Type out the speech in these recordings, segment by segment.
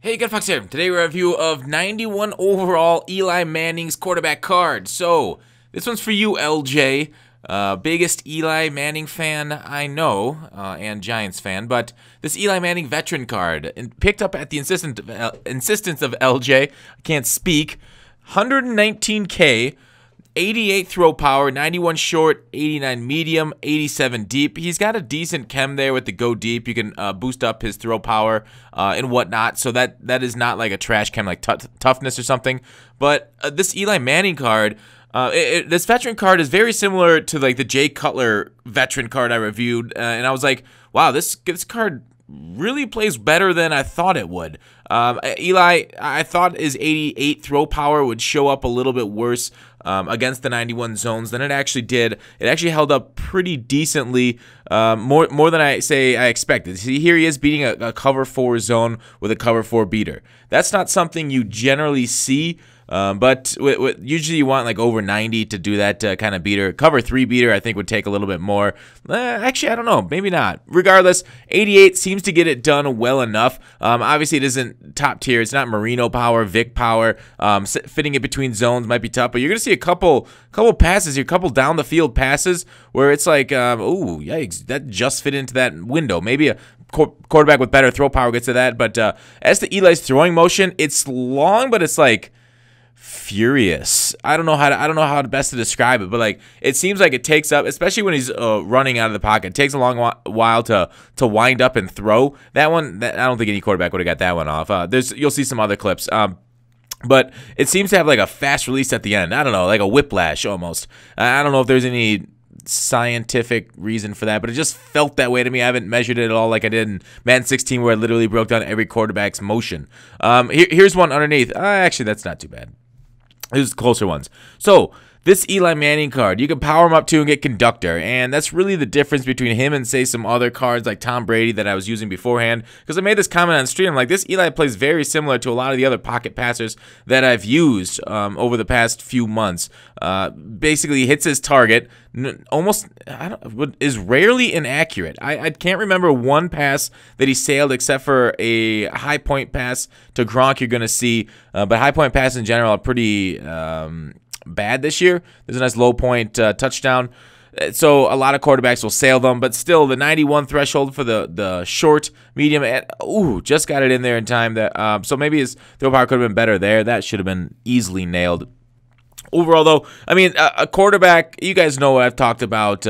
Hey, Good Fox here. Today we're a review of 91 overall Eli Manning's quarterback card. So, this one's for you, LJ. Biggest Eli Manning fan I know, and Giants fan, but this Eli Manning veteran card, picked up at the insistence of LJ, I can't speak, 119K, 88 throw power, 91 short, 89 medium, 87 deep. He's got a decent chem there with the go deep. You can boost up his throw power and whatnot. So that is not like a trash chem like toughness or something. But this Eli Manning card, this veteran card is very similar to like the Jay Cutler veteran card I reviewed, and I was like, wow, this card really plays better than I thought it would. Eli, I thought his 88 throw power would show up a little bit worse against the 91 zones than it actually did. It actually held up pretty decently, more than I expected. See, here he is beating a cover 4 zone with a cover 4 beater. That's not something you generally see. But usually you want like over 90 to do that kind of beater. Cover 3 beater I think would take a little bit more. Actually, I don't know. Maybe not. Regardless, 88 seems to get it done well enough. Obviously, it isn't top tier. It's not Marino power, Vic power. Fitting it between zones might be tough. But you're going to see a couple passes here, a couple down the field passes where it's like, ooh, yikes, that just fit into that window. Maybe a quarterback with better throw power gets to that. But as to Eli's throwing motion, it's long, but it's like furious. I don't know how to best to describe it, but like it seems like it takes up, especially when he's running out of the pocket. It takes a long while to wind up and throw. That one, I don't think any quarterback would have got that one off. You'll see some other clips. But it seems to have like a fast release at the end. I don't know, like a whiplash almost. I don't know if there's any scientific reason for that, but it just felt that way to me. I haven't measured it at all like I did in Madden 16 where I literally broke down every quarterback's motion. Here's one underneath. Actually, that's not too bad. There's closer ones. So, this Eli Manning card, you can power him up to and get conductor, and that's really the difference between him and, say, some other cards like Tom Brady that I was using beforehand, because I made this comment on stream, like, this Eli plays very similar to a lot of the other pocket passers that I've used over the past few months. Basically, hits his target, almost is rarely inaccurate. I can't remember one pass that he sailed except for a high point pass to Gronk you're going to see, but high point passes in general are pretty bad this year. There's a nice low point touchdown. So a lot of quarterbacks will sail them, but still the 91 threshold for the short, medium, and just got it in there in time. That so maybe his throw power could have been better there. That should have been easily nailed. Overall, though, I mean, a quarterback, you guys know I've talked about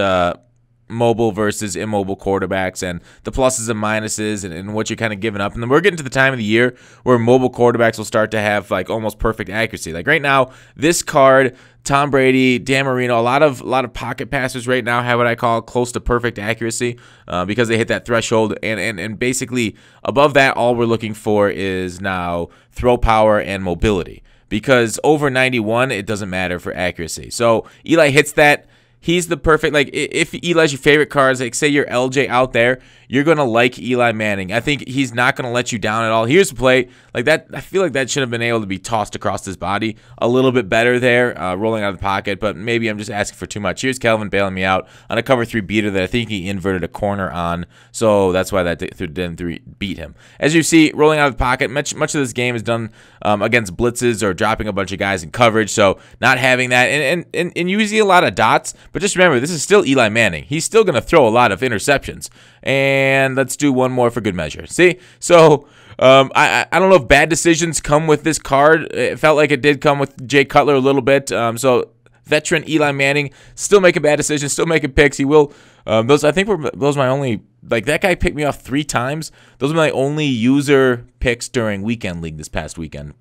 mobile versus immobile quarterbacks and the pluses and minuses and what you're kind of giving up. And then we're getting to the time of the year where mobile quarterbacks will start to have like almost perfect accuracy. Like right now, this card, Tom Brady, Dan Marino, a lot of pocket passers right now have what I call close to perfect accuracy because they hit that threshold. And basically above that, all we're looking for is now throw power and mobility. Because over 91, it doesn't matter for accuracy. So Eli hits that. He's the perfect, like, if Eli's your favorite cards, like, say you're LJ out there, you're going to like Eli Manning. I think he's not going to let you down at all. Here's the play. Like, that, I feel like that should have been able to be tossed across his body a little bit better there, rolling out of the pocket, but maybe I'm just asking for too much. Here's Kelvin bailing me out on a cover 3 beater that I think he inverted a corner on, so that's why that didn't beat him. As you see, rolling out of the pocket, much of this game is done against blitzes or dropping a bunch of guys in coverage, so not having that, and you see a lot of dots, but just remember, this is still Eli Manning. He's still going to throw a lot of interceptions. And let's do one more for good measure. See? So, I don't know if bad decisions come with this card. It felt like it did come with Jay Cutler a little bit. So, veteran Eli Manning still making bad decisions, still making picks. He will. Those are my only, like, that guy picked me off 3 times. Those are my only user picks during weekend league this past weekend.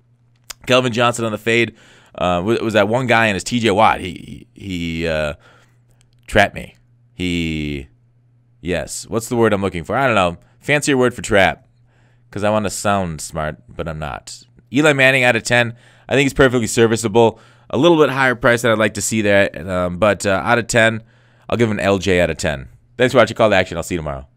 Kelvin Johnson on the fade. Was that one guy and his TJ Watt. He trapped me. Yes. What's the word I'm looking for? I don't know. Fancier word for trap. Because I want to sound smart, but I'm not. Eli Manning out of 10. I think he's perfectly serviceable. A little bit higher price than I'd like to see there. But out of 10, I'll give him an LJ out of 10. Thanks for watching Call to Action. I'll see you tomorrow.